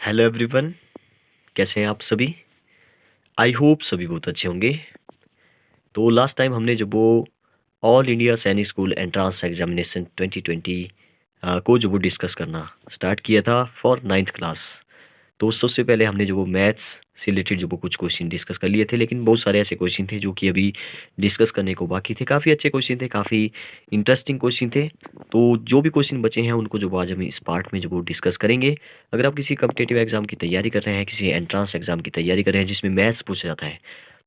Hello everyone, कैसे हैं आप सभी। आई होप सभी बहुत अच्छे होंगे। तो लास्ट टाइम हमने जब वो ऑल इंडिया सैनिक स्कूल एंट्रेंस एग्जामिनेशन 2020 को जो वो डिस्कस करना स्टार्ट किया था फॉर नाइन्थ क्लास। तो सबसे पहले हमने जो वो मैथ्स से रिलेटेड जो वो कुछ क्वेश्चन डिस्कस कर लिए थे, लेकिन बहुत सारे ऐसे क्वेश्चन थे जो कि अभी डिस्कस करने को बाकी थे। काफ़ी अच्छे क्वेश्चन थे, काफ़ी इंटरेस्टिंग क्वेश्चन थे। तो जो भी क्वेश्चन बचे हैं उनको जो वो आज हम इस पार्ट में जो वो डिस्कस करेंगे। अगर आप किसी कम्पिटेटिव एग्जाम की तैयारी कर रहे हैं, किसी एंट्रेंस एग्जाम की तैयारी कर रहे हैं जिसमें मैथ्स पूछा जाता है,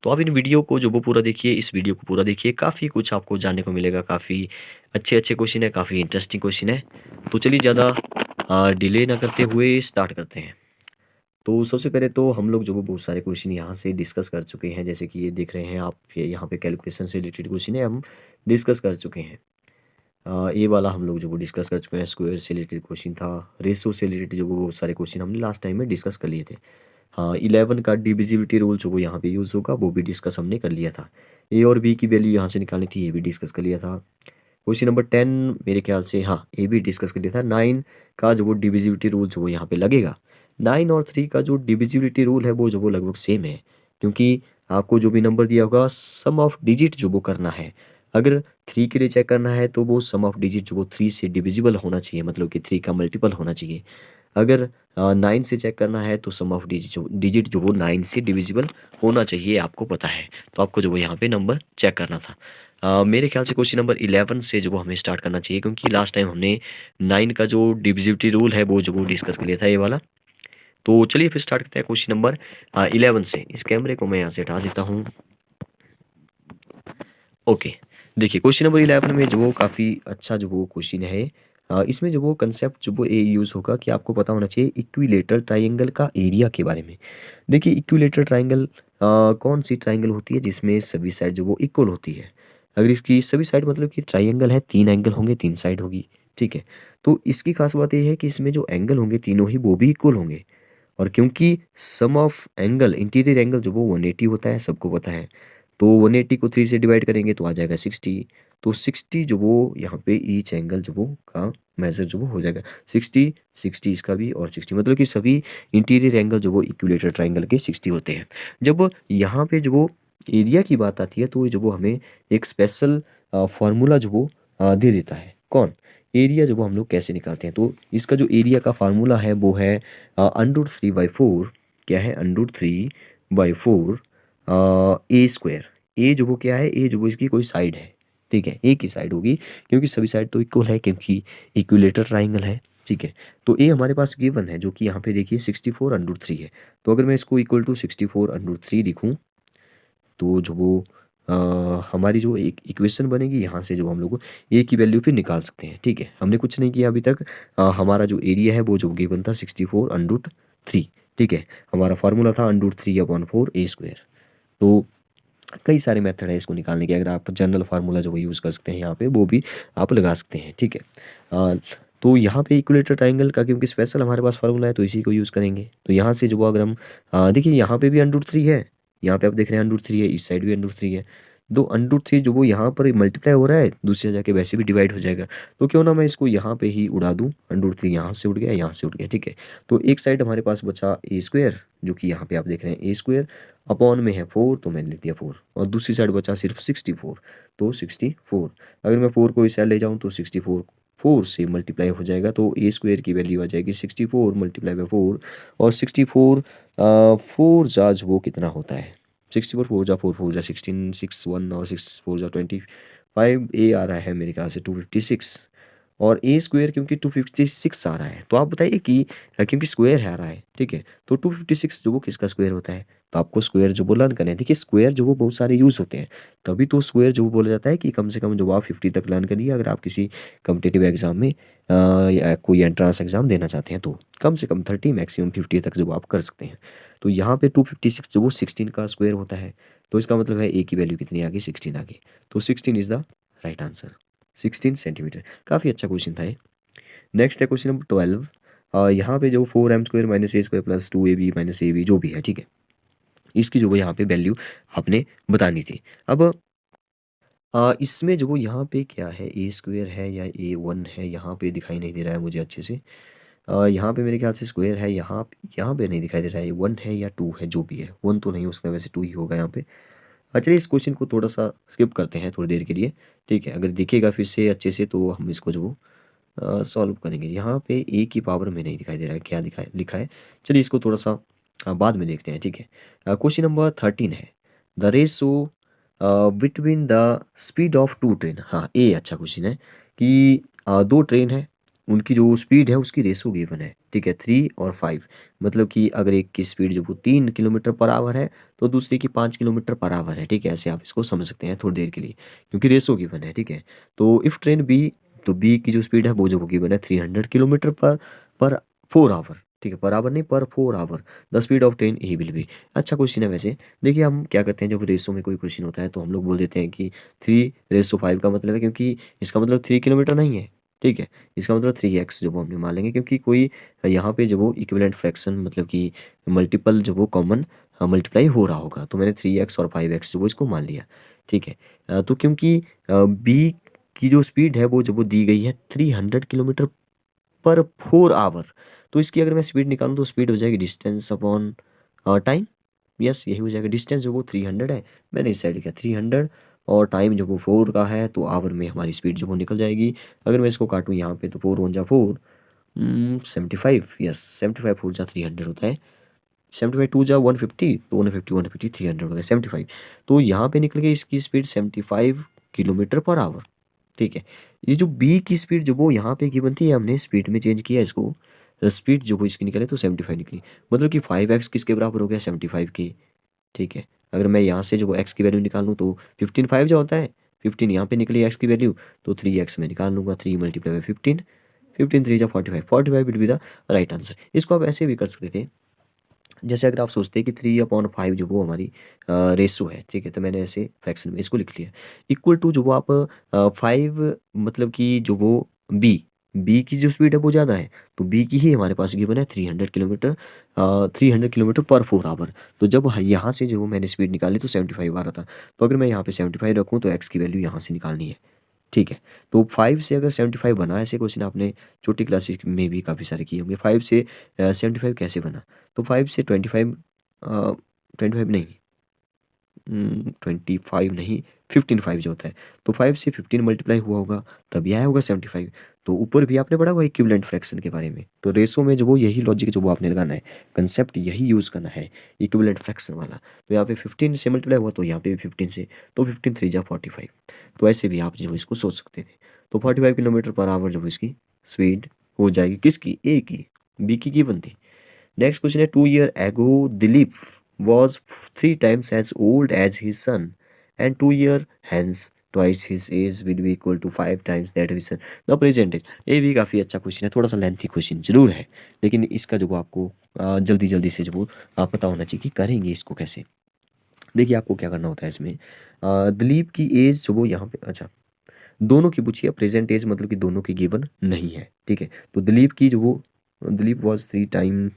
तो आप इन वीडियो को जो वो पूरा देखिए, इस वीडियो को पूरा देखिए। काफ़ी कुछ आपको जानने को मिलेगा, काफ़ी अच्छे अच्छे क्वेश्चन है, काफ़ी इंटरेस्टिंग क्वेश्चन है। तो चलिए ज़्यादा डिले ना करते हुए स्टार्ट करते हैं। तो सबसे पहले तो हम लोग जो वो बहुत सारे क्वेश्चन यहाँ से डिस्कस कर चुके हैं, जैसे कि ये देख रहे हैं आप, ये यहाँ पे कैलकुलेशन से रिलेटेड क्वेश्चन है, हम डिस्कस कर चुके हैं। ये वाला हम लोग जो वो डिस्कस कर चुके हैं, स्क्वायर से रिलेटेड क्वेश्चन था, रेशो से रिलेटेड जो वो बहुत सारे क्वेश्चन हमने लास्ट टाइम में डिस्कस कर लिए थे। हाँ, 11 का डिविजिबिलिटी रूल जो वो यहाँ पे यूज़ होगा वो भी डिस्कस हमने कर लिया था। ए और बी की वैल्यू यहाँ से निकालनी थी, ये भी डिस्कस कर लिया था। क्वेश्चन नंबर 10 मेरे ख्याल से, हाँ, ये भी डिस्कस कर लिया था। 9 का जो वो डिविजिबिलिटी रूल जो वो यहाँ पे लगेगा। 9 और 3 का जो डिविजिबिलिटी रूल है वो जो वो लगभग सेम है, क्योंकि आपको जो भी नंबर दिया होगा सम ऑफ डिजिट जो वो करना है। अगर 3 के लिए चेक करना है तो वो सम ऑफ डिजिट जो वो 3 से डिविजिबल होना चाहिए, मतलब कि 3 का मल्टीपल होना चाहिए। अगर 9 से चेक करना है तो सम ऑफ डिजिट जो वो 9 से डिविजिबल होना चाहिए, आपको पता है। तो आपको जो वो यहाँ पे नंबर चेक करना था। मेरे ख्याल से क्वेश्चन नंबर 11 से जो वो हमें स्टार्ट करना चाहिए, क्योंकि लास्ट टाइम हमने 9 का जो डिविजिबिलिटी रूल है वो जो वो डिस्कस कर लिया था, ये वाला। तो चलिए फिर स्टार्ट करते हैं क्वेश्चन नंबर 11 से। इस कैमरे को मैं यहाँ से हटा देता हूँ। ओके, देखिए क्वेश्चन नंबर 11 में जो वो काफ़ी अच्छा जो वो क्वेश्चन है। इसमें जो वो कंसेप्ट जो वो ए यूज़ होगा कि आपको पता होना चाहिए इक्विलेटरल ट्राइंगल का एरिया के बारे में। देखिए इक्विलेटरल ट्राइंगल कौन सी ट्राइंगल होती है जिसमें सभी साइड जो वो इक्वल होती है। अगर इसकी सभी साइड मतलब कि ट्राइंगल है, 3 एंगल होंगे, 3 साइड होगी, ठीक है। तो इसकी खास बात ये है कि इसमें जो एंगल होंगे तीनों ही वो भी इक्वल होंगे। और क्योंकि सम ऑफ एंगल, इंटीरियर एंगल जो वो 180 होता है, सबको पता है। तो 180 को 3 से डिवाइड करेंगे तो आ जाएगा 60। तो 60 जो वो यहाँ पे ईच एंगल जो वो का मेजर जो वो हो जाएगा 60, 60 इसका भी, और 60 मतलब कि सभी इंटीरियर एंगल जो वो इक्विलेटरल ट्राइंगल के 60 होते हैं। जब यहाँ पे जो वो एरिया की बात आती है तो ये जो वो हमें एक स्पेशल फार्मूला जो वो दे देता है। कौन? एरिया जो वो हम लोग कैसे निकालते हैं, तो इसका जो एरिया का फार्मूला है वो है √3/4। क्या है? √3/4 ए स्क्वायर। ए जो वो क्या है? ए जो वो इसकी कोई साइड है, ठीक है, ए की साइड होगी, क्योंकि सभी साइड तो इक्वल है, क्योंकि इक्विलेटर ट्राइंगल है, ठीक है। तो ए हमारे पास गिवन है, जो कि यहाँ पे देखिए 64/3 है। तो अगर मैं इसको इक्वल टू 64/3 लिखूँ तो जो वो हमारी जो एक इक्वेशन बनेगी, यहाँ से जो हम लोग ए की वैल्यू फिर निकाल सकते हैं, ठीक है। हमने कुछ नहीं किया अभी तक। हमारा जो एरिया है वो जो गिवन था 64/3, ठीक है। हमारा फार्मूला था √3/4 ए स्क्वायर। तो कई सारे मेथड है इसको निकालने के। अगर आप जनरल फार्मूला जो वो यूज़ कर सकते हैं यहाँ पे, वो भी आप लगा सकते हैं, ठीक है। तो यहाँ पे इक्विलेटर ट्राइंगल का क्योंकि स्पेशल हमारे पास फार्मूला है तो इसी को यूज़ करेंगे। तो यहाँ से जो वो अगर हम देखिए यहाँ पे भी √3 है, यहाँ पे आप देख रहे हैं √3 है, इस साइड भी √3 है। तो √3 जो वो यहाँ पर मल्टीप्लाई हो रहा है, दूसरी जगह वैसे भी डिवाइड हो जाएगा। तो क्यों ना मैं इसको यहाँ पे ही उड़ा दूँ, √3 यहाँ से उड़ गया, यहाँ से उड़ गया, ठीक है। तो एक साइड हमारे पास बचा ए स्क्वायर, जो कि यहाँ पे आप देख रहे हैं ए स्क्वायर अपॉन में है 4, तो मैंने लिख दिया 4, और दूसरी साइड बचा सिर्फ 64, तो 64। अगर मैं 4 को इस साइड ले जाऊँ तो 64 4 से मल्टीप्लाई हो जाएगा, तो ए स्क्वायर की वैल्यू आ जाएगी 64 मल्टीप्लाई बाई 4। और 64 4 जाज वो कितना होता है? 64 4 जा 4 4 जा 16, 6 1 और 6 4 जा 25। ए आ रहा है मेरे ख्याल से 256। और ए स्क्वायर क्योंकि 256 आ रहा है, तो आप बताइए कि क्योंकि स्क्वायर है आ रहा है, ठीक है, तो 256 जो वो किसका स्क्वायर होता है? तो आपको स्क्वायर जो वो लर्न करना है। देखिए स्क्वायर जो वो बहुत सारे यूज़ होते हैं, तभी तो स्क्वायर जो वो बोला जाता है कि कम से कम जो आप 50 तक लर्न करिए। अगर आप किसी कम्पिटेटिव एग्जाम में या कोई एंट्रेंस एग्जाम देना चाहते हैं तो कम से कम 30 मैक्सिमम 50 तक जो आप कर सकते हैं। तो यहाँ पे 256 जो वो 16 का स्क्वायर होता है, तो इसका मतलब है ए की वैल्यू कितनी आ गई? 16 आ गई। तो 16 is the right answer, 16 centimetre. काफ़ी अच्छा क्वेश्चन था ये। नेक्स्ट है क्वेश्चन नंबर 12। यहाँ पे जो 4m² minus A square plus 2ab minus A B जो भी है, ठीक है, इसकी जो वो यहाँ पे वैल्यू आपने बतानी थी। अब इसमें जो वो यहाँ पे क्या है, ए स्क्वायर है या A1 है, यहाँ पे दिखाई नहीं दे रहा है मुझे अच्छे से। यहाँ पे मेरे ख्याल से स्क्वायर है, यहाँ पे नहीं दिखाई दे रहा है, 1 है या 2 है, जो भी है, 1 तो नहीं उसका, वैसे 2 ही होगा यहाँ पे। चलिए इस क्वेश्चन को थोड़ा सा स्किप करते हैं थोड़ी देर के लिए, ठीक है। अगर दिखेगा फिर से अच्छे से तो हम इसको जो सॉल्व करेंगे। यहाँ पे ए की पावर में नहीं दिखाई दे रहा है, क्या दिखा लिखा है। चलिए इसको थोड़ा सा बाद में देखते हैं, ठीक है। क्वेश्चन नंबर 13 है, the ratio between the speed of two train. हाँ, ए अच्छा क्वेश्चन है कि दो ट्रेन है, उनकी जो स्पीड है उसकी रेशो गिवन है, ठीक है, 3 और 5। मतलब कि अगर एक की स्पीड जो वो 3 किलोमीटर पर आवर है तो दूसरे की 5 किलोमीटर पर आवर है, ठीक है। ऐसे आप इसको समझ सकते हैं थोड़ी देर के लिए, क्योंकि रेशो गिवन है, ठीक है। तो इफ़ ट्रेन बी, तो बी की जो स्पीड है वो जो होगी वन है 300 किलोमीटर पर 4 आवर, ठीक है, पर आवर नहीं, पर 4 hour. The speed of train A will be. अच्छा क्वेश्चन है वैसे। देखिए हम क्या करते हैं, जब रेसो में कोई क्वेश्चन होता है तो हम लोग बोल देते हैं कि 3 रेसो 5 का मतलब है, क्योंकि इसका मतलब 3 किलोमीटर नहीं है, ठीक है। इसका मतलब 3x जो वो हमने मान लेंगे, क्योंकि कोई यहाँ पे जो वो इक्विवेलेंट फ्रैक्शन मतलब कि मल्टीपल जो वो कॉमन मल्टीप्लाई हो रहा होगा, तो मैंने 3x और 5x जो वो इसको मान लिया, ठीक है। तो क्योंकि बी की जो स्पीड है वो जो वो दी गई है 300 किलोमीटर पर 4 आवर, तो इसकी अगर मैं स्पीड निकालूं तो स्पीड हो जाएगी डिस्टेंस अपॉन टाइम। यस, यही हो जाएगा। डिस्टेंस जो वो 300 है, मैंने इस साइड लिखा 300, और टाइम जो वो 4 का है, तो आवर में हमारी स्पीड जो वो निकल जाएगी। अगर मैं इसको काटूँ यहाँ पे तो 4 × 1 = 4, 75। यस, 75 4 × 300 होता है, 75 2 × 150, तो 150 300 होता है 75। तो यहाँ पे निकल गई इसकी स्पीड 75 किलोमीटर पर आवर, ठीक है। ये जो बी की स्पीड जो वो यहाँ पे गिवन थी, हमने स्पीड में चेंज किया इसको, स्पीड जो वो इसकी निकले तो 75 निकली। मतलब कि 5x किसके बराबर हो गया, 75 के, ठीक है। अगर मैं यहाँ से जो वो x की वैल्यू निकाल लूँ तो 15 5 जो होता है, 15 यहाँ पे निकली x की वैल्यू, तो 3x में निकाल लूँगा, 3 × 15, 15 3 × 45, 45 will be the right answer. इसको आप ऐसे भी कर सकते थे, जैसे अगर आप सोचते हैं कि 3/5 जो वो हमारी रेशो है, ठीक है, तो मैंने ऐसे फ्रैक्शन में इसको लिख लिया, इक्वल टू जो वो आप 5, मतलब कि जो वो बी की जो स्पीड है वो ज़्यादा है, तो बी की ही हमारे पास गिवन है 300 किलोमीटर, 300 किलोमीटर पर 4 आवर। तो जब यहाँ से जो वो मैंने स्पीड निकाली तो 75 आ रहा था, तो अगर मैं यहाँ पे 75 रखूँ तो एक्स की वैल्यू यहाँ से निकालनी है, ठीक है। तो 5 से अगर 75 बना, ऐसे क्वेश्चन आपने छोटी क्लासेस में भी काफ़ी सारे किए होंगे, 5 से 75 कैसे बना। तो 5 से 25, 25 नहीं, 25 नहीं, 15 5 जो होता है, तो 5 से 15 मल्टीप्लाई हुआ होगा, तभी आया होगा 75। तो ऊपर भी आपने पढ़ा होगा इक्विवेलेंट फ्रैक्शन के बारे में, तो रेशो में जो वो यही लॉजिक जो वो आपने लगाना है, कंसेप्ट यही यूज़ करना है, इक्विवेलेंट फ्रैक्शन वाला। तो यहाँ पे 15 से मल्टीप्लाई हुआ, तो यहाँ पे भी 15 से, तो 15 3 × 45। तो ऐसे भी आप जो इसको सोच सकते थे। तो 45 किलोमीटर पर आवर जो इसकी स्पीड हो जाएगी, किसकी, ए की, बी की गिवन थी। नेक्स्ट क्वेश्चन है, 2 year ago Dilip was 3 times as old as his son and 2 year hence twice his age will be equal to 5 times that of his son, the present age। ये भी काफ़ी अच्छा question है, थोड़ा सा lengthy question जरूर है, लेकिन इसका जो वो आपको जल्दी जल्दी से जो वो पता होना चाहिए कि करेंगे इसको कैसे। देखिए आपको क्या करना होता है इसमें, दिलीप की एज जो वो यहाँ पे, अच्छा दोनों की पूछिए, प्रेजेंट एज मतलब कि दोनों की गिवन नहीं है, ठीक है। तो दिलीप की जो वो, Dilip was 3 time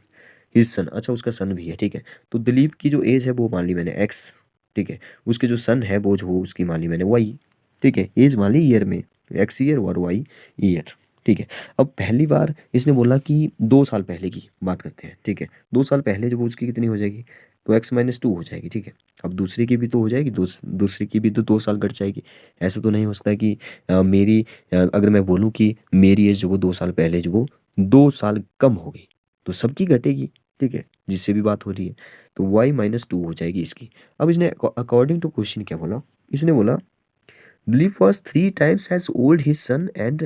his son, अच्छा उसका सन भी है, ठीक है। तो दिलीप की जो एज है वो मान ली मैंने एक्स, ठीक है। उसके जो सन है वो जो उसकी मान ली मैंने वाई, ठीक है। एज मान ली ईयर में, एक्स ईयर और वाई ईयर, ठीक है। अब पहली बार इसने बोला कि 2 साल पहले की बात करते हैं, ठीक है। 2 साल पहले जो वो उसकी कितनी हो जाएगी, तो x-2 हो जाएगी, ठीक है। अब दूसरी की भी तो हो जाएगी, दूसरी की भी तो 2 साल घट जाएगी। ऐसा तो नहीं हो सकता कि अगर मैं बोलूँ कि मेरी एज जो वो 2 साल पहले जो वो 2 साल कम हो गई, तो सबकी घटेगी, ठीक है, जिससे भी बात हो रही है। तो y-2 हो जाएगी इसकी। अब इसने अकॉर्डिंग टू क्वेश्चन क्या बोला, इसने बोला Dilip was 3 times as old his son and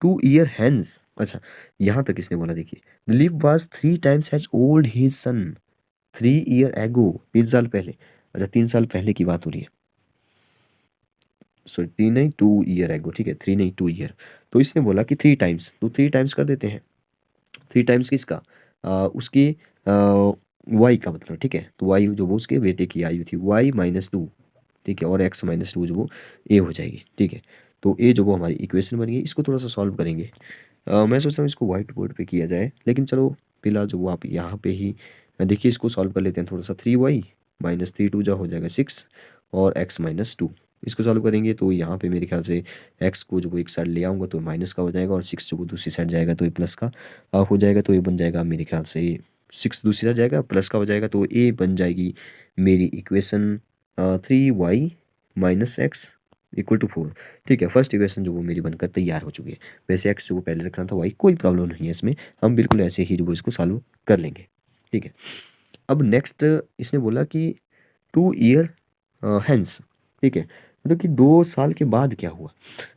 2 year hence। अच्छा, यहाँ तक इसने बोला, देखिए Dilip was 3 times as old his son 3 year ago, 3 साल पहले। अच्छा, 3 साल पहले की बात हो रही है, सॉरी 3 नहीं 2 year ago, ठीक है, 3 नहीं 2 year। तो इसने बोला कि 3 times, तो 3 times कर देते हैं। 3 times किसका, उसकी वाई का मतलब, ठीक है। तो वाई जो वो उसके बेटे की आयु थी, y-2, ठीक है, और x-2 जो वो ए हो जाएगी, ठीक है। तो ए जो वो हमारी इक्वेशन बन गई। इसको थोड़ा सा सॉल्व करेंगे। मैं सोच रहा हूँ इसको व्हाइट बोर्ड पे किया जाए, लेकिन चलो फिलहाल जो वो आप यहाँ पे ही देखिए, इसको सॉल्व कर लेते हैं थोड़ा सा। 3y - 3 2 जा हो जाएगा 6, और x-2, इसको सॉल्व करेंगे तो यहाँ पे मेरे ख्याल से एक्स को जो वो एक साइड ले आऊँगा तो माइनस का हो जाएगा, और सिक्स जो वो दूसरी साइड जाएगा तो ये प्लस का हो जाएगा। तो ये बन जाएगा मेरे ख्याल से सिक्स दूसरी साइड जाएगा प्लस का हो जाएगा, तो ए बन जाएगी मेरी equation 3y minus x equal to 4। ठीक है, फर्स्ट इक्वेशन जो वो मेरी बनकर तैयार हो चुकी है। वैसे एक्स जो वो पहले रखना था वाई, कोई प्रॉब्लम नहीं है इसमें, हम बिल्कुल ऐसे ही जो वो इसको सॉल्व कर लेंगे। ठीक है, अब नेक्स्ट इसने बोला कि 2 ईयर हैंस। ठीक है, मतलब कि 2 साल के बाद क्या हुआ।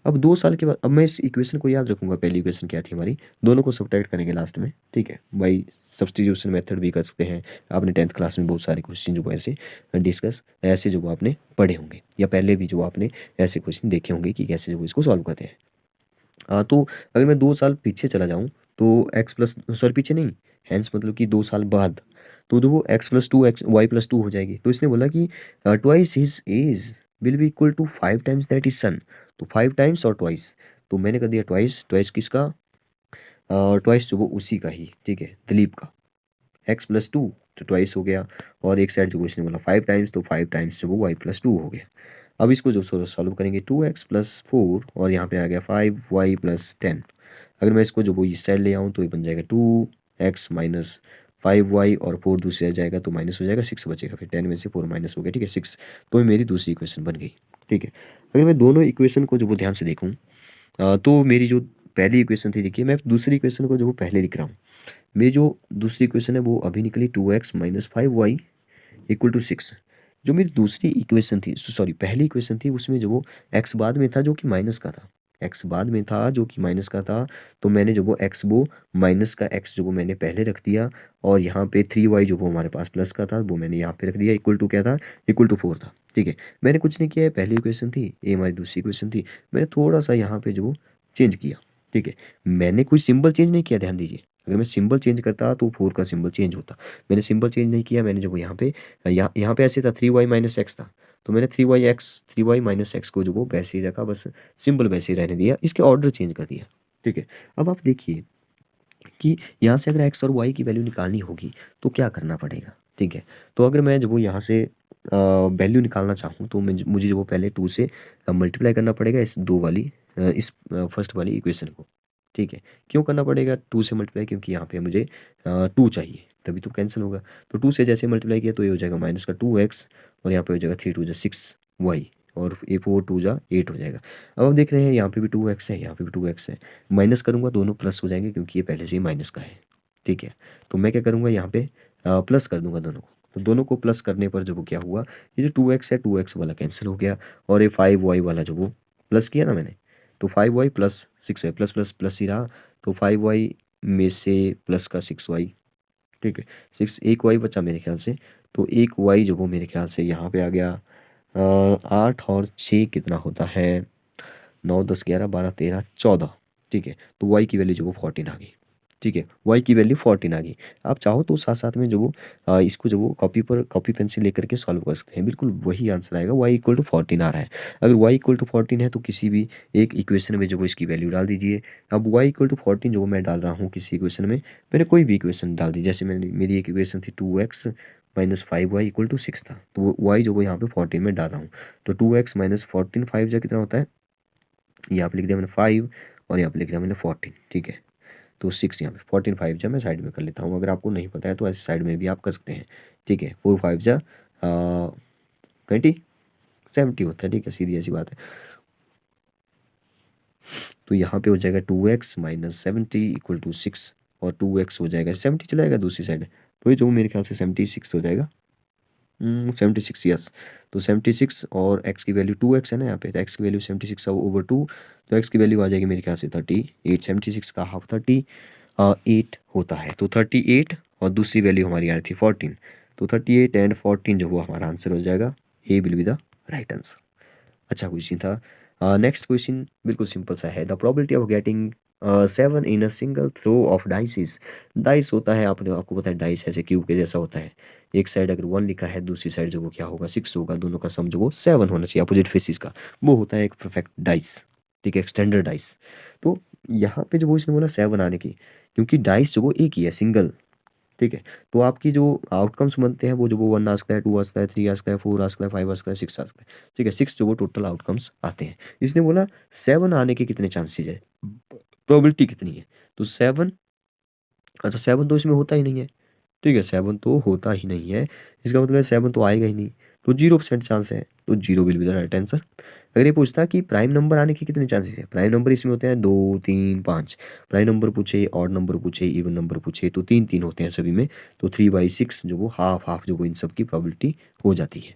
अब 2 साल के बाद, अब मैं इस इक्वेशन को याद रखूंगा। पहली इक्वेशन क्या थी हमारी, दोनों को सब्ट्रैक्ट करेंगे लास्ट में। ठीक है, बाई सब्स्टिट्यूशन मेथड भी कर सकते हैं। आपने 10th क्लास में बहुत सारे क्वेश्चन जो ऐसे डिस्कस ऐसे जो आपने पढ़े होंगे, या पहले भी जो आपने ऐसे क्वेश्चन देखे होंगे कि कैसे जो इसको सॉल्व करते हैं। तो अगर मैं 2 साल पीछे चला जाऊँ तो एक्स प्लस, सॉरी पीछे नहीं, हैंस मतलब कि 2 साल बाद, तो वो x plus two x y plus two हो जाएगी। तो इसने बोला कि twice his age will be equal to 5 times that is son. तो 5 टाइम्स और ट्वाइस, तो मैंने कर दिया ट्वाइस। ट्वाइस किसका, ट्वाइस जो वो उसी का ही, ठीक है, दिलीप का। एक्स प्लस टू तो ट्वाइस हो गया, और एक साइड जो वो इसने बोला 5 टाइम्स, तो 5 टाइम्स जो वो वाई प्लस टू हो गया। अब इसको जो सॉल्व करेंगे 2x+4, और यहाँ पे आ गया 5y+10। अगर मैं इसको जो वो इस साइड ले आऊँ तो ये बन जाएगा 2x-5y, और 4 दूसरी आ जाएगा तो माइनस हो जाएगा, 6 बचेगा, फिर 10 में से 4 माइनस हो गया। ठीक है, 6। तो ये मेरी दूसरी इक्वेशन बन गई। ठीक है, अगर मैं दोनों इक्वेशन को जो वो ध्यान से देखूँ, तो मेरी जो पहली इक्वेशन थी, देखिए मैं दूसरी इक्वेशन को जो वो पहले लिख रहा हूँ। मेरी जो दूसरी इक्वेशन है वो अभी निकली 2x-5y इक्वल टू 6। जो मेरी दूसरी इक्वेशन थी, सॉरी पहली इक्वेशन थी, उसमें जो वो एक्स बाद में था जो कि माइनस का था, एक्स बाद में था जो कि माइनस का था, तो मैंने जो वो एक्स वो माइनस का एक्स जो वो मैंने पहले रख दिया, और यहाँ पे 3y जो वो हमारे पास प्लस का था वो मैंने यहाँ पे रख दिया, इक्वल टू क्या था, इक्वल टू 4 था। ठीक है, मैंने कुछ नहीं किया है, पहली इक्वेशन थी, ये हमारी दूसरी इक्वेशन थी, मैंने थोड़ा सा यहाँ पे जो चेंज किया। ठीक है, मैंने कोई सिंबल चेंज नहीं किया, ध्यान दीजिए। अगर मैं सिंबल चेंज करता तो 4 का सिंबल चेंज होता। मैंने सिंबल चेंज नहीं किया, मैंने जो वो यहाँ पे ऐसे था 3y-x था, तो मैंने 3y-x को जो वो वैसे ही रखा, बस सिंबल वैसे ही रहने दिया, इसके ऑर्डर चेंज कर दिया। ठीक है, अब आप देखिए कि यहाँ से अगर x और y की वैल्यू निकालनी होगी तो क्या करना पड़ेगा। ठीक है, तो अगर मैं जब वो यहाँ से वैल्यू निकालना चाहूँ तो मुझे जो वो पहले 2 से मल्टीप्लाई करना पड़ेगा इस दो वाली इस फर्स्ट वाली इक्वेशन को। ठीक है, क्यों करना पड़ेगा 2 से मल्टीप्लाई, क्योंकि यहाँ पे मुझे 2 चाहिए, तभी तो कैंसिल होगा। तो 2 से जैसे मल्टीप्लाई किया तो ये हो जाएगा माइनस का 2x, और यहाँ पे हो जाएगा 3×2=6y, और ये 4×2=8 हो जाएगा। अब हम देख रहे हैं यहाँ पे भी 2x है, यहाँ पे भी 2x है, माइनस करूँगा दोनों प्लस हो जाएंगे क्योंकि ये पहले से ही माइनस का है। ठीक है, तो मैं क्या करूँगा यहाँ पे प्लस कर दूंगा दोनों को। तो दोनों को प्लस करने पर जो वो क्या हुआ, ये जो 2x है 2x वाला कैंसिल हो गया, और ये 5y वाला जो वो प्लस किया ना मैंने, तो 5y+6 है, प्लस प्लस प्लस ही रहा, तो 5y में से प्लस का 6y। ठीक है, 6, एक y बचा मेरे ख्याल से, तो एक y जो वो मेरे ख्याल से यहाँ पे आ गया 8 और 6 कितना होता है, 9 10 11 12 13 14। ठीक है, तो y की वैल्यू जो वो 14 आ गई। ठीक है, y की वैल्यू 14 आ गई। आप चाहो तो साथ साथ में जो वो इसको जो वो कॉपी पेंसिल लेकर के सॉल्व कर सकते हैं, बिल्कुल वही आंसर आएगा, y=14 आ रहा है। अगर y=14 है तो किसी भी एक इक्वेशन में जो वो इसकी वैल्यू डाल दीजिए। अब y=14 जो वो मैं डाल रहा हूँ किसी इक्वेशन में, मैंने कोई भी इक्वेशन डाल दी, जैसे मैंने मेरी एक इक्वेशन थी 2x-5y=6 था, तो y जो वो यहाँ पे 14 में डाल रहा हूँ, तो 2x-14 5 जा कितना होता है, यहाँ पे लिख दिया मैंने 5, और यहाँ पे लिख दिया मैंने 14। ठीक है, तो 6 यहाँ पे 14 5 जा मैं साइड में कर लेता हूँ, अगर आपको नहीं पता है तो ऐसे साइड में भी आप कर सकते हैं। ठीक है, 4 5 जा 20 70 होता है। ठीक है, सीधी ऐसी बात है। तो यहाँ पे हो जाएगा 2x-70=6, और 2x हो जाएगा 70 चलाएगा दूसरी साइड, तो ये जो मेरे ख्याल से 76 हो जाएगा। 76, यस। तो 76, और x की वैल्यू 2x है ना यहाँ पे, तो x की वैल्यू 76/2, तो x की वैल्यू आ जाएगी मेरे ख्याल से 38। 76 का हाफ 38 होता है, तो 38, और दूसरी वैल्यू हमारी आ रही थी 14, तो 38 एंड 14 जो वो हमारा आंसर हो जाएगा, A will be the right answer. अच्छा क्वेश्चन था। नेक्स्ट क्वेश्चन बिल्कुल सिंपल सा है। The probability of getting 7 in a single throw of dice is, dice होता है, आपको पता है डाइस ऐसे क्यूब के जैसा होता है, एक साइड अगर 1 लिखा है, दूसरी साइड जो वो क्या होगा 6 होगा, दोनों का सम जो वो 7 होना चाहिए अपोजिट फेसिस का, वो होता है एक परफेक्ट डाइस। ठीक है, स्टैंडर्ड डाइस। तो यहाँ पे जो वो इसने बोला 7 आने की, क्योंकि डाइस जो वो एक ही है, सिंगल। ठीक है? तो आपकी जो आउटकम्स बनते हैं वो जो वो 1 आ सकता है, 2 आ सकता है, 3 आ सकता है, 4 आ सकता है, 5 आ सकता है, 6 आ सकता है। ठीक है? 6 जो वो टोटल आउटकम्स आते हैं। इसने बोला 7 आने के कितने चांसेज़ है? प्रोबेबिलिटी कितनी है? तो 7 अच्छा 7 तो इसमें होता ही नहीं है। ठीक है? 7 तो होता ही नहीं है। इसका मतलब है 7 तो आएगा ही नहीं। तो 0% चांस है। तो 0 will be the right answer. अगर ये पूछता कि प्राइम नंबर आने के कितने चांसेस है? प्राइम नंबर इसमें होते हैं 2, 3, 5। प्राइम नंबर पूछे, ऑड नंबर पूछे, इवन नंबर पूछे तो 3-3 होते हैं सभी में। तो 3/6 जो वो हाफ-हाफ जो वो इन सब की प्रोबेबिलिटी हो जाती है।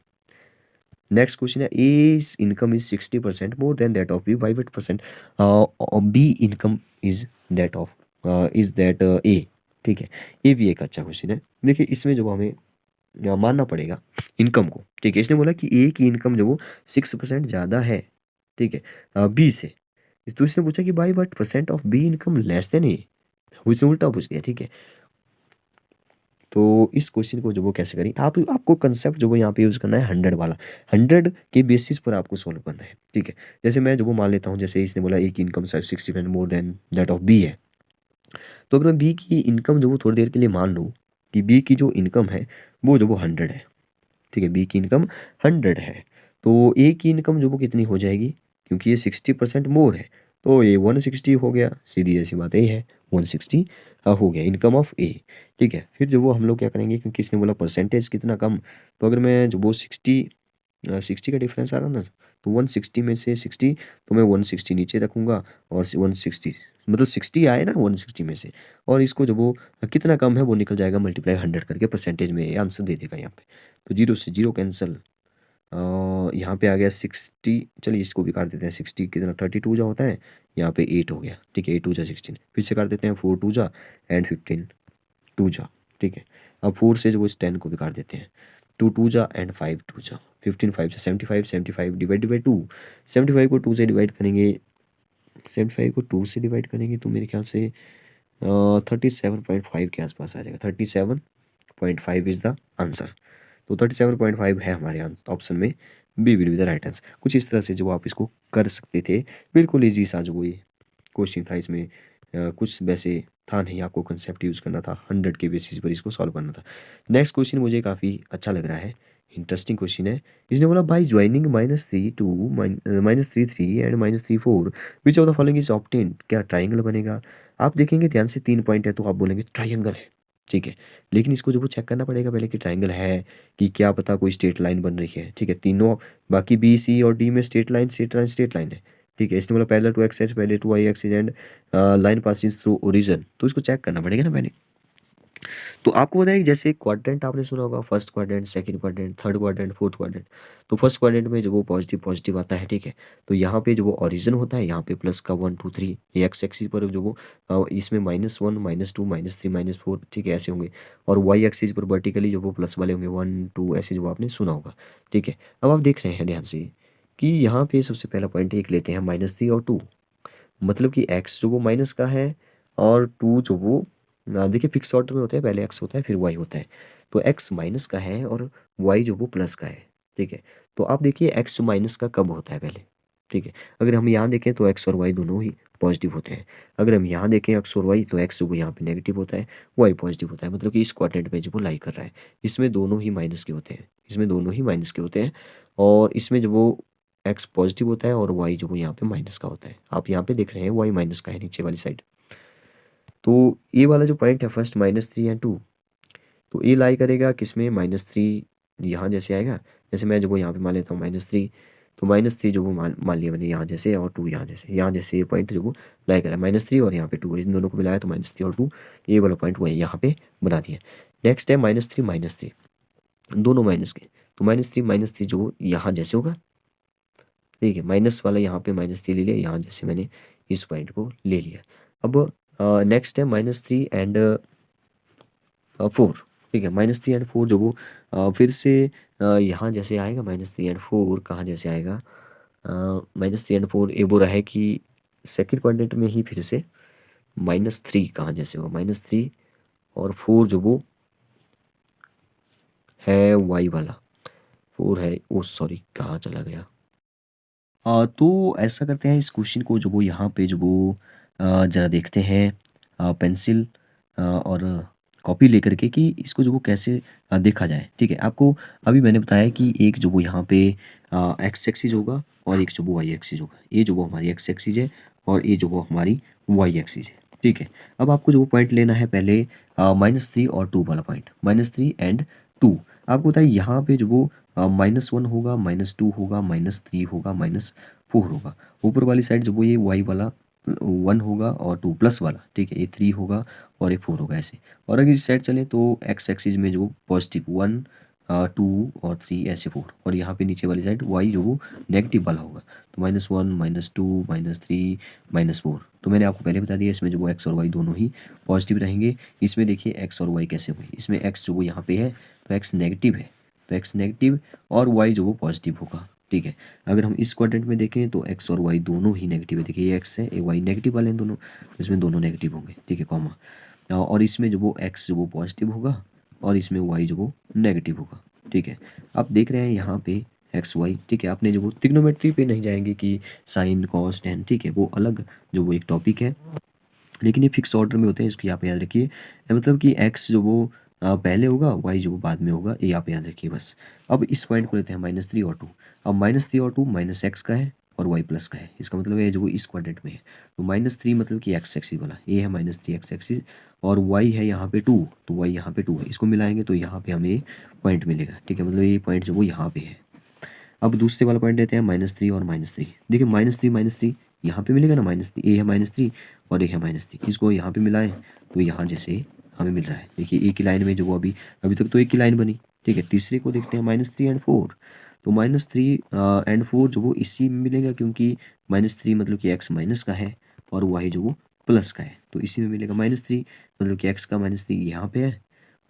नेक्स्ट क्वेश्चन है A's income is 60% more than that of B by what percent? B income is that A. ठीक है? ये भी एक अच्छा क्वेश्चन है। देखिए इसमें जो हमें मानना पड़ेगा इनकम को। ठीक है? इसने बोला कि ए की इनकम जो वो 6% ज़्यादा है। ठीक है? बी से। तो इसने पूछा कि by what percent of B income less than A. उसने उल्टा पूछ दिया। ठीक है? तो इस क्वेश्चन को जो वो कैसे करें आपको कंसेप्ट जो वो यहाँ पे यूज़ करना है 100 वाला। 100 के बेसिस पर आपको सॉल्व करना है। ठीक है? जैसे मैं जो वो मान लेता हूँ, जैसे इसने बोला ए की income 60% more than that of B है। तो अगर मैं बी की इनकम जो वो थोड़ी देर के लिए मान लूँ कि बी की जो इनकम है वो जो वो 100 है। ठीक है? बी की इनकम 100 है। तो ए की इनकम जो वो कितनी हो जाएगी? क्योंकि ये 60% मोर है तो ये 160 हो गया। सीधी ऐसी बात यही है 160 हो गया इनकम ऑफ ए। ठीक है? फिर जो वो हम लोग क्या करेंगे, क्योंकि इसने बोला परसेंटेज कितना कम, तो अगर मैं जो वो 60 का डिफरेंस आ रहा ना, तो 160 में से 60 तो मैं 160 नीचे रखूँगा और 160 मतलब 60 आए ना 160 में से, और इसको जो वो कितना कम है वो निकल जाएगा मल्टीप्लाई 100 करके परसेंटेज में ये आंसर दे देगा यहाँ पे। तो 0 से 0 कैंसिल। यहाँ पे आ गया 60। चलिए इसको भी काट देते हैं। 60 कितना 32 जा होता है, यहाँ पे 8 हो गया। ठीक है? 8 2 जा 16, फिर से काट देते हैं 4 2 जा एंड 15 2 जा। ठीक है? अब 4 से जो वो इस 10 को भी काट देते हैं। 2 2 जा एंड 5 2 जा 15 5 से 75 75 डिवाइड बाई 2। 75 को 2 से डिवाइड करेंगे, 75 को 2 से डिवाइड करेंगे तो मेरे ख्याल से 37.5 के आसपास आ जाएगा। 37.5 इज़ द आंसर। तो 37.5 है हमारे ऑप्शन में। B will be the right answer. कुछ इस तरह से जो आप इसको कर सकते थे। बिल्कुल ईजी सा जो ये क्वेश्चन था, इसमें कुछ वैसे था नहीं, आपको कंसेप्ट यूज़ करना था, 100 के बेसिस पर इसको सॉल्व करना था। नेक्स्ट क्वेश्चन मुझे काफ़ी अच्छा लग रहा है, इंटरेस्टिंग क्वेश्चन है। इसने बोला by joining -3 2 -3 3 and -3 4 which of the following is obtained? क्या ट्राइंगल बनेगा? आप देखेंगे ध्यान से 3 पॉइंट है तो आप बोलेंगे ट्राइंगल है। ठीक है? लेकिन इसको जो वो चेक करना पड़ेगा पहले कि ट्राइंगल है कि क्या पता कोई स्ट्रेट लाइन बन रही है। ठीक है? तीनों बाकी बी सी और डी में स्ट्रेट लाइन है। ठीक है? इसने बोला parallel to x axis, parallel to y axis and line passing through origin. तो इसको चेक करना पड़ेगा ना पहले। तो आपको पता है कि जैसे क्वाड्रेंट आपने सुना होगा, first quadrant, second quadrant, third quadrant, fourth quadrant. तो फर्स्ट क्वाड्रेंट में जो वो पॉजिटिव पॉजिटिव आता है। ठीक है? तो यहाँ पे जो वो ओरिजिन होता है, यहाँ पे प्लस का 1 2 3 ये एक्स एक्सिस पर जो वो इसमें -1 -2 -3 -4 ठीक है ऐसे होंगे। और वाई एक्सिस पर वर्टिकली जो वो प्लस वाले होंगे 1 2 ऐसे जो आपने सुना होगा। ठीक है? अब आप देख रहे हैं ध्यान से कि यहाँ पे सबसे पहला पॉइंट एक लेते हैं -3 और 2। मतलब कि एक्स जो वो माइनस का है और 2 जो वो देखिए फिक्स ऑर्डर में होते हैं, पहले एक्स होता है फिर वाई होता है। तो एक्स माइनस का है और वाई जो वो प्लस का है। ठीक है? तो आप देखिए एक्स जो माइनस का कब होता है पहले। ठीक है? अगर हम यहाँ देखें तो एक्स और वाई दोनों ही पॉजिटिव होते हैं। अगर हम यहाँ देखें एक्स और वाई तो एक्स जो वो यहाँ पे नेगेटिव होता है, वाई पॉजिटिव होता है। मतलब कि इस क्वाड्रेंट में जो वो लाई कर रहा है, इसमें दोनों ही माइनस के होते हैं, इसमें दोनों ही माइनस के होते हैं। और इसमें जो वो एक्स पॉजिटिव होता है और वाई जो वो यहाँ पे माइनस का होता है। आप यहाँ पे देख रहे हैं वाई माइनस का है नीचे वाली साइड। तो ये वाला जो पॉइंट है फर्स्ट -3 एंड 2, तो ये लाई करेगा किसमें -3 यहाँ जैसे आएगा। जैसे मैं जो वो यहाँ पे मान लेता हूँ -3, तो -3 जो वो मान मान लिया मैंने यहाँ जैसे, और 2 यहाँ जैसे ये पॉइंट जो वो लाई करा -3 और यहाँ पे 2 इन दोनों को मिलाया तो -3 और 2 ये वाला पॉइंट वही यहाँ पे बना दिया। नेक्स्ट है -3 दोनों माइनस के, तो -3 जो यहाँ जैसे होगा। ठीक है? माइनस वाला यहाँ पे -3 ले लिया, यहाँ जैसे मैंने इस पॉइंट को ले लिया। अब नेक्स्ट है -3 एंड 4। ठीक है? -3 एंड 4 जो वो फिर से यहाँ जैसे आएगा -3 एंड 4 कहाँ जैसे आएगा, -3 एंड 4 ये बोल रहा है कि सेकंड क्वाड्रेंट में ही फिर से -3 कहाँ जैसे होगा, -3 और 4 जो वो है वाई वाला 4 है। ओ सॉरी कहाँ चला गया। तो ऐसा करते हैं इस क्वेश्चन को जो वो यहाँ पे जो वो ज़रा देखते हैं पेंसिल और कॉपी लेकर के कि इसको जो वो कैसे देखा जाए, ठीक है। आपको अभी मैंने बताया कि एक जो वो यहाँ पे एक्स एक्सिस होगा और एक जो वो वाई एक्सिस होगा। ये जो वो हमारी एक्स एक्सिस है और ये जो वो हमारी वाई एक्सिस है, ठीक है। अब आपको जो वो पॉइंट लेना है पहले -3 और 2 वाला पॉइंट, -3 एंड 2। आपको बताइए यहाँ पे जो वो -1 होगा, -2 होगा, -3 होगा, -4 होगा। ऊपर वाली साइड जो वो ये वाई वाला 1 होगा और 2 प्लस वाला, ठीक है, ये 3 होगा और ये 4 होगा ऐसे। और अगर इस साइड चलें तो एक्स एक्सिस में जो पॉजिटिव 1 2 और 3 ऐसे 4, और यहाँ पे नीचे वाली साइड वाई जो वो नेगेटिव वाला होगा, तो -1 -2 -3 -4। तो मैंने आपको पहले बता दिया इसमें जो वो एक्स और वाई दोनों ही पॉजिटिव रहेंगे। इसमें देखिए एक्स और वाई कैसे हुई, इसमें एक्स जो वो यहाँ पे है तो एक्स नेगेटिव है, तो एक्स नेगेटिव और वाई जो वो पॉजिटिव होगा, ठीक है। अगर हम इस क्वाड्रेंट में देखें तो एक्स और वाई दोनों ही नेगेटिव है। देखिए ये एक्स है, ये वाई नेगेटिव वाले हैं दोनों, तो इसमें दोनों नेगेटिव होंगे, ठीक है, कॉमा। और इसमें जो वो एक्स जो वो पॉजिटिव होगा और इसमें वाई जो वो नेगेटिव होगा, ठीक है। आप देख रहे हैं यहाँ पे एक्स वाई, ठीक है। आपने जो वो ट्रिग्नोमेट्री पे नहीं जाएंगे कि साइन कॉस टेन, ठीक है, वो अलग जो वो एक टॉपिक है, लेकिन ये फिक्स ऑर्डर में होते हैं, इसको यहाँ पे याद रखिए। मतलब कि एक्स जो वो पहले होगा, वाई जो वो बाद में होगा, ये यहाँ पे याद रखिए बस। अब इस पॉइंट को लेते हैं -3 और 2। अब -3 और 2 माइनस एक्स का है और वाई प्लस का है, इसका मतलब है जो वो इस क्वाड्रेंट में है। तो -3 मतलब कि एक्स एक्सिस वाला, ये है -3 एक्स एक्सिस, और वाई है यहाँ पे 2, तो वाई यहाँ पे 2 है। इसको मिलाएंगे तो यहाँ पे हमें पॉइंट मिलेगा, ठीक है, मतलब ये पॉइंट जो वो यहाँ पे है। अब दूसरे वाला पॉइंट लेते हैं -3 और -3। देखिए -3 यहाँ पे मिलेगा ना, -3, ए है -3 और ए है -3, इसको यहाँ पे मिलाएं तो यहाँ जैसे हमें मिल रहा है। देखिए एक ही लाइन में जो वो अभी अभी तक तो एक ही लाइन बनी, ठीक है। तीसरे को देखते हैं -3 एंड 4। तो -3 एंड 4 जो वो इसी में मिलेगा, क्योंकि -3 मतलब कि एक्स माइनस का है और वाई जो वो प्लस का है, तो इसी में मिलेगा। -3 मतलब कि एक्स का -3 यहाँ पे है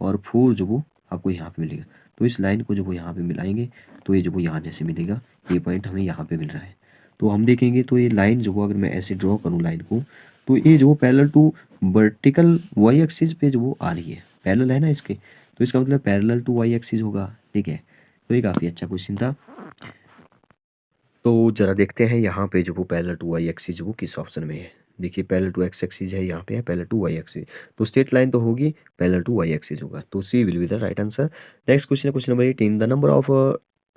और 4 जो वो आपको यहाँ पे मिलेगा। तो इस लाइन को जो वो यहाँ पे मिलाएंगे तो ये जो वो यहाँ जैसे मिलेगा, ये पॉइंट हमें यहाँ पे मिल रहा है। तो हम देखेंगे तो ये लाइन जो वो अगर मैं ऐसे ड्रॉ करूँ लाइन को, तो ये जो वो parallel to vertical y axis पे जो वो आ रही है, पैरेलल है ना इसके, तो इसका मतलब पैरेलल टू वाई एक्सिस होगा, ठीक है। तो ये काफ़ी अच्छा क्वेश्चन था। तो ज़रा देखते हैं यहाँ पे जो वो पैरेलल टू वाई एक्सिस जो वो किस ऑप्शन में है। देखिए पैरेलल टू एक्स एक्सिस है, यहाँ पे है पैरेलल टू वाई एक्सिस, तो स्ट्रेट लाइन तो होगी, पैरेलल टू वाई एक्सिस होगा, तो C will be the right answer. Next question है question number 18, the number of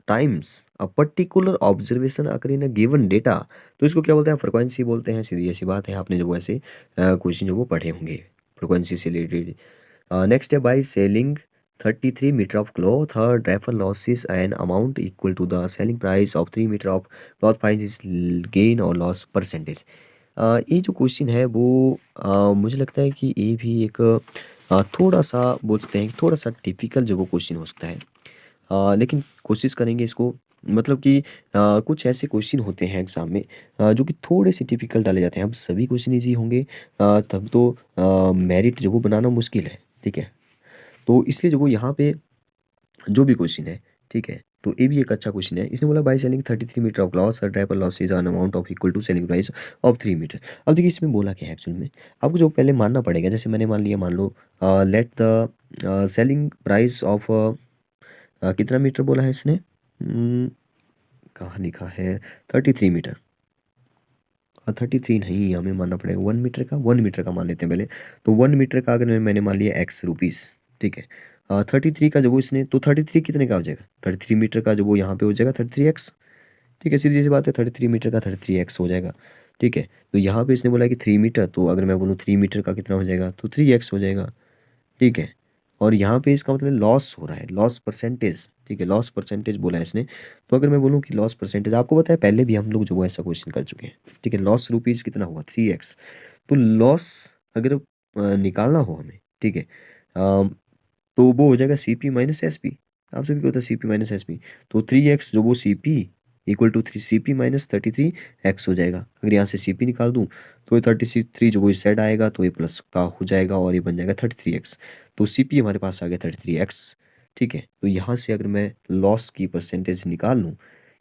times a particular observation occur in a given data. तो इसको क्या बोलते हैं, फ्रिक्वेंसी बोलते हैं, सीधी ऐसी बात है, आपने जो वो ऐसे क्वेश्चन जो वो पढ़े होंगे फ्रिक्वेंसी से रिलेटेड। नेक्स्ट है, by selling 33 metre of cloth हर driver losses an amount equal to the selling price of 3 metre of cloth find his gain और लॉस परसेंटेज। ये जो क्वेश्चन है वो मुझे लगता है कि ये भी एक थोड़ा सा बोल सकते हैं, थोड़ा सा टिपिकल जो वो क्वेश्चन हो सकता है। लेकिन कोशिश करेंगे इसको, मतलब कि कुछ ऐसे क्वेश्चन होते हैं एग्जाम में जो कि थोड़े से टिपिकल डाले जाते हैं। अब सभी क्वेश्चन इजी होंगे तब तो मेरिट जो वो बनाना मुश्किल है, ठीक है। तो इसलिए जो वो यहाँ पे जो भी क्वेश्चन है, ठीक है, तो ये भी एक अच्छा क्वेश्चन है। इसने बोला by selling 33 metre of glass driver loss is an amount of equal to selling price of 3 metre. अब देखिए इसमें बोला क्या है एक्चुअल में, आपको जो पहले मानना पड़ेगा, जैसे मैंने मान लिया, मान लो let the selling price of कितना मीटर बोला है इसने, कहाँ लिखा है, 33 मीटर। 33 नहीं, हमें मानना पड़ेगा 1 मीटर का, 1 मीटर का मान लेते हैं पहले। तो 1 मीटर का अगर मैंने मान लिया एक्स रुपीज़, ठीक है। 33 का जो वो इसने, तो 33 कितने का हो जाएगा, 33 मीटर का जो वो यहाँ पे हो जाएगा 33 एक्स, ठीक है, सीधी सी बात है, 33 मीटर का 33 एक्स हो जाएगा, ठीक है। तो यहाँ पे इसने बोला कि 3 मीटर, तो अगर मैं बोलूँ 3 मीटर का कितना हो जाएगा, तो 3 एक्स हो जाएगा, ठीक है। और यहाँ पे इसका मतलब लॉस हो रहा है, लॉस परसेंटेज, ठीक है, लॉस परसेंटेज बोला है इसने। तो अगर मैं बोलूँ कि लॉस परसेंटेज, आपको पता है पहले भी हम लोग जो वो ऐसा क्वेश्चन कर चुके हैं, ठीक है। लॉस रुपीज़ कितना हुआ, 3x। तो लॉस अगर निकालना हो हमें, ठीक है, तो वो हो जाएगा C P minus S P. आप सभी को होता है C P minus S P, तो 3x जो वो C P equal to 3 CP - 33x हो जाएगा। अगर यहाँ से सी पी निकाल दूँ तो ये 33 जो वो इस साइड आएगा, तो ये प्लस का हो जाएगा और ये बन जाएगा 33x। तो सी पी हमारे पास आ गया 33x, ठीक है। तो यहाँ से अगर मैं लॉस की परसेंटेज निकाल लूँ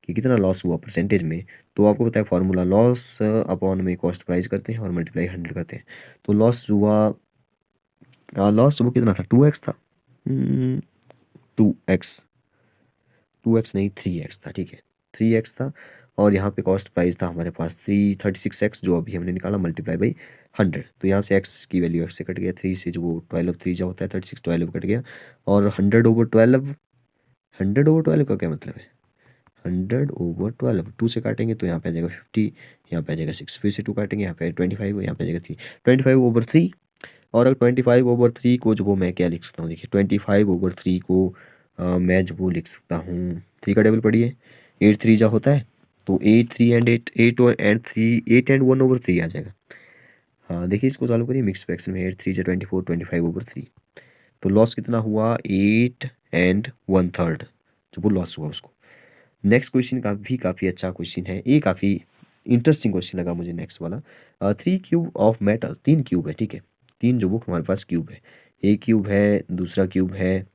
कि कितना लॉस हुआ परसेंटेज में, तो आपको पता है फार्मूला, लॉस अपॉन में कॉस्ट प्राइस करते हैं और मल्टीप्लाई 100 करते हैं। तो लॉस हुआ, लॉस वो कितना था, 2x था, 2x, 2x नहीं 3x था, ठीक है, 3x था। और यहाँ पे कॉस्ट प्राइस था हमारे पास 336x, जो अभी हमने निकाला मल्टीप्लाई बाई 100। तो यहाँ से एक्स की वैल्यू एक्स से कट गया, 3 से जो वो 12, 3 जो होता है 36, 12 कट गया। और 100/12, 100/12 का क्या मतलब है? 100/12 2 से काटेंगे तो यहाँ पे आ जाएगा 50, यहाँ पे आ जाएगा 6, फिर से 2 काटेंगे, यहाँ पे 25, यहाँ पे आ जाएगा 3, 25/3। और अब 25/3 को जो वो मैं क्या लिख सकता हूँ, देखिए 25/3 को मैं जो वो लिख सकता हूँ, 3 का टेबल पढ़िए, 8 3 जा होता है, तो 8 3 एंड 8, 8 और एंड 3, 8 एंड 1/3 आ जाएगा। हाँ देखिए इसको सॉल्व करिए मिक्स फ्रैक्शन में, 8 3 जा 24, 25/3। तो लॉस कितना हुआ? 8 एंड 1/3 जो वो लॉस हुआ उसको। नेक्स्ट क्वेश्चन का भी काफ़ी अच्छा क्वेश्चन है, ये काफ़ी इंटरेस्टिंग क्वेश्चन लगा मुझे नेक्स्ट वाला। 3 क्यूब ऑफ मेटल, 3 क्यूब है, ठीक है, 3 जो वो हमारे पास क्यूब है, एक क्यूब है, दूसरा क्यूब है,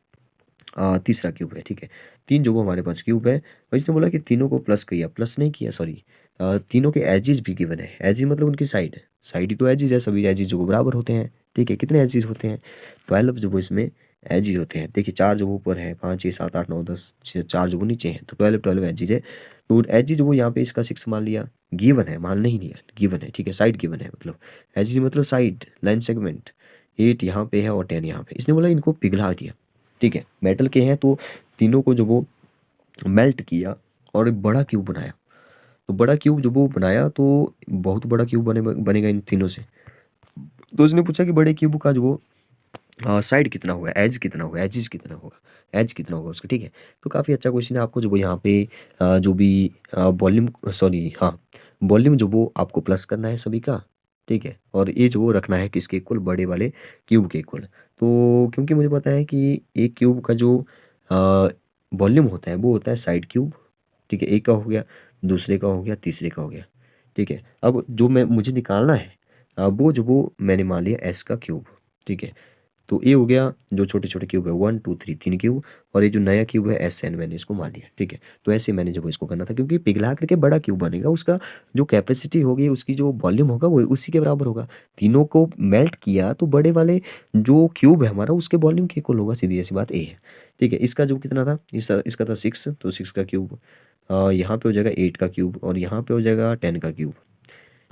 तीसरा क्यूब है, ठीक है, 3 जो वो हमारे पास क्यूब है। और इसने बोला कि तीनों को प्लस किया, प्लस नहीं किया सॉरी, तीनों के एजिज भी गिवन है, एजिज मतलब उनकी साइड, साइड ही तो एजिज है, सभी एजिज जो वो बराबर होते हैं, ठीक है। कितने एजिज होते हैं? 12 जो वो इसमें एजिज होते हैं। देखिए 4 जो वो ऊपर है, 5 6 7 8 9 10, 4 जो वो नीचे हैं, तो 12 12 एजिज है। तो एजिज जो वो यहाँ पे इसका 6 मान लिया, गिवन है, मान नहीं लिया, गिवन है, ठीक है, साइड गिवन है, मतलब एजिज मतलब साइड लाइन सेगमेंट। 8 यहाँ पे है और 10 यहाँ पे, इसने बोला इनको पिघला दिया, ठीक है, मेटल के हैं, तो तीनों को जो वो मेल्ट किया और एक बड़ा क्यूब बनाया। तो बड़ा क्यूब जो वो बनाया, तो बहुत बड़ा क्यूब बनेगा इन तीनों से। तो उसने पूछा कि बड़े क्यूब का जो वो साइड कितना होगा, एज कितना होगा, एजिज कितना होगा, एज कितना होगा उसका, ठीक है। तो काफ़ी अच्छा क्वेश्चन है। आपको जो वो यहाँ पे जो भी वॉल्यूम, सॉरी हाँ, वॉल्यूम जो वो आपको प्लस करना है सभी का, ठीक है, और ये जो वो रखना है किसके इक्वल, बड़े वाले क्यूब के इक्वल। तो क्योंकि मुझे पता है कि एक क्यूब का जो वॉल्यूम होता है वो होता है साइड क्यूब, ठीक है, एक का हो गया, दूसरे का हो गया, तीसरे का हो गया, ठीक है। अब जो मैं मुझे निकालना है वो जो वो मैंने मान लिया एस का क्यूब, ठीक है। तो ये हो गया जो छोटे छोटे क्यूब है, 1 2 3, 3 क्यूब, और ये जो नया क्यूब है एस एन, मैंने इसको मान लिया, ठीक है। तो ऐसे मैंने जब इसको करना था, क्योंकि पिघला करके बड़ा क्यूब बनेगा, उसका जो कैपेसिटी होगी, उसकी जो वॉल्यूम होगा वो उसी के बराबर होगा। तीनों को मेल्ट किया तो बड़े वाले जो क्यूब है हमारा उसके वॉल्यूम के इक्वल होगा, सीधी ऐसी बात ए है, ठीक है। इसका जो कितना था, इसका था 6, तो 6 का क्यूब यहाँ पे हो जाएगा 8 का क्यूब, और यहाँ पे हो जाएगा 10 का क्यूब,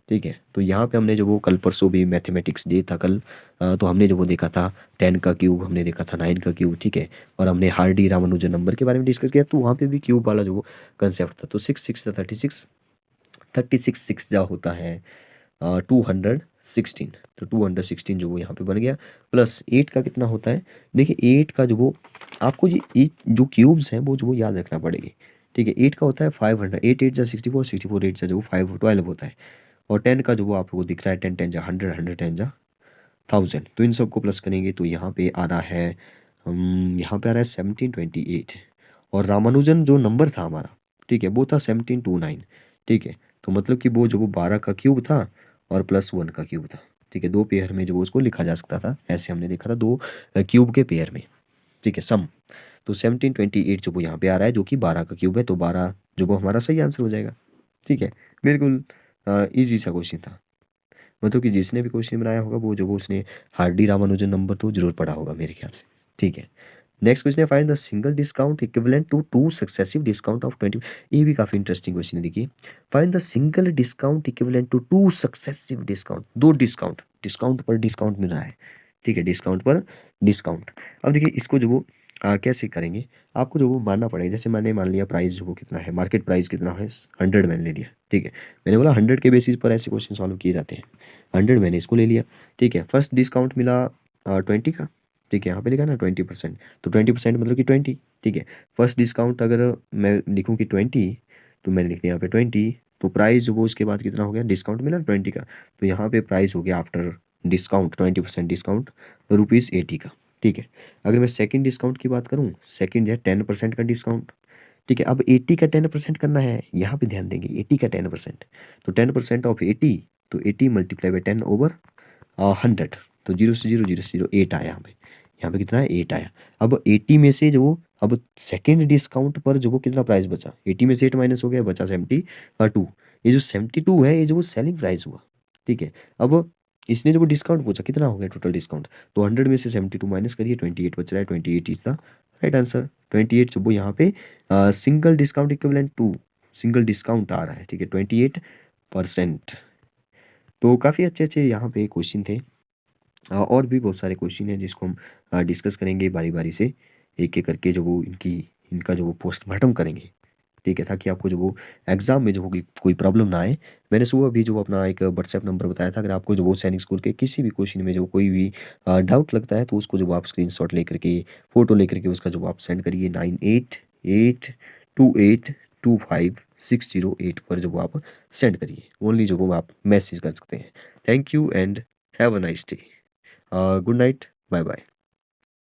ठीक है। तो यहाँ पे हमने जो वो कल परसों भी मैथमेटिक्स डे था कल, तो हमने जो वो देखा था 10 का क्यूब, हमने देखा था 9 का क्यूब, ठीक है। और हमने हार्डी रामानुजन नंबर के बारे में डिस्कस किया, तो वहाँ पे भी क्यूब वाला जो वो कंसेप्ट था। तो 6 6 था 36, 36 6 जा होता है 216, तो 216 जो वो यहाँ पे बन गया। प्लस 8 का कितना होता है, देखिए 8 का जो वो आपको ये जो क्यूब्स हैं वो जो वो याद रखना पड़ेगी, ठीक है। 8 का होता है 500, 8 8 जा 64, 64 8 जा जो 512 होता है। और 10 का जो वो आपको दिख रहा है 10 10 जा 100, 100 10 जा 1000। तो इन सबको प्लस करेंगे तो यहाँ पे आ रहा है यहाँ पे आ रहा है 1728। और रामानुजन जो नंबर था हमारा, ठीक है, वो था 1729, ठीक है। तो मतलब कि वो जो वो 12 का क्यूब था और +1 का क्यूब था, ठीक है। दो पेयर में जो वो उसको लिखा जा सकता था, ऐसे हमने देखा था, दो क्यूब के पेयर में, ठीक है, सम। तो 1728 जो वो यहाँ पे आ रहा है, जो कि 12 का क्यूब है, तो 12 जो वो हमारा सही आंसर हो जाएगा, ठीक है। बिल्कुल ईजी सा क्वेश्चन था, मतलब कि जिसने भी क्वेश्चन बनाया होगा वो जो वो उसने हार्डी रामानुजन नंबर तो जरूर पढ़ा होगा मेरे ख्याल से, ठीक है। नेक्स्ट क्वेश्चन है, find the single discount equivalent to 2 successive discount of 20। ये भी काफी इंटरेस्टिंग क्वेश्चन है, देखिए find the single discount equivalent to 2 successive discount, दो डिस्काउंट, डिस्काउंट पर डिस्काउंट मिल रहा है, ठीक है, डिस्काउंट पर डिस्काउंट। अब देखिए इसको जो वो कैसे करेंगे, आपको जो वो मानना पड़ेगा, जैसे मैंने मान लिया प्राइस जो वो कितना है, मार्केट प्राइस कितना है 100 मैंने ले लिया, ठीक है। मैंने बोला 100 के बेसिस पर ऐसे क्वेश्चन सॉल्व किए जाते हैं, 100 मैंने इसको ले लिया, ठीक है। फर्स्ट डिस्काउंट मिला 20 का, ठीक है, यहाँ पे लिखा ना 20%, तो 20% मतलब कि 20, ठीक है। फर्स्ट डिस्काउंट अगर मैं लिखूँ कि 20, तो मैंने लिख दिया यहाँ पे 20, तो प्राइस जो वो उसके बाद कितना हो गया, डिस्काउंट मिला 20 का, तो यहाँ पे प्राइस हो गया आफ्टर डिस्काउंट 20% डिस्काउंट ₹80 का, ठीक है। अगर मैं सेकंड डिस्काउंट की बात करूँ, सेकंड है 10% का डिस्काउंट, ठीक है। अब 80 का 10% करना है, यहाँ पे ध्यान देंगे 80 का 10%, तो 10% ऑफ 80, तो 80 मल्टीप्लाई बाई 10/100, तो 0 से 0, 0 से 0, 8 आया हमें, यहाँ पे कितना है 8 आया। अब 80 में से जो अब सेकेंड डिस्काउंट पर जो वो कितना प्राइस बचा, 80 में से 8 माइनस हो गया, बचा 72। ये जो 72 है ये जो वो सेलिंग प्राइस हुआ, ठीक है। अब इसने जो वो डिस्काउंट पूछा कितना हो गया टोटल डिस्काउंट, तो 100 में से 72 माइनस करिए, 28 बच रहा है, 28 इज द राइट आंसर। 28 जो वो यहाँ पे single discount equivalent to single discount आ रहा है, ठीक है, 28%। तो काफ़ी अच्छे-अच्छे यहाँ पे क्वेश्चन थे। और भी बहुत सारे क्वेश्चन हैं जिसको हम डिस्कस करेंगे बारी-बारी से, एक-एक करके जो वो इनका जो वो पोस्टमार्टम करेंगे, ठीक है? ताकि आपको जो वो एग्ज़ाम में जो होगी कोई प्रॉब्लम ना आए। मैंने सुबह भी जो अपना एक व्हाट्सएप नंबर बताया था, अगर आपको जो वो सैनिक स्कूल के किसी भी क्वेश्चन में जो कोई भी डाउट लगता है तो उसको जो आप स्क्रीनशॉट लेकर के, फ़ोटो लेकर के उसका जो आप सेंड करिए 9882825608 पर जो वो आप सेंड करिए। ओनली जो वो आप मैसेज कर सकते हैं। Thank you and have a nice day. Good night, bye bye.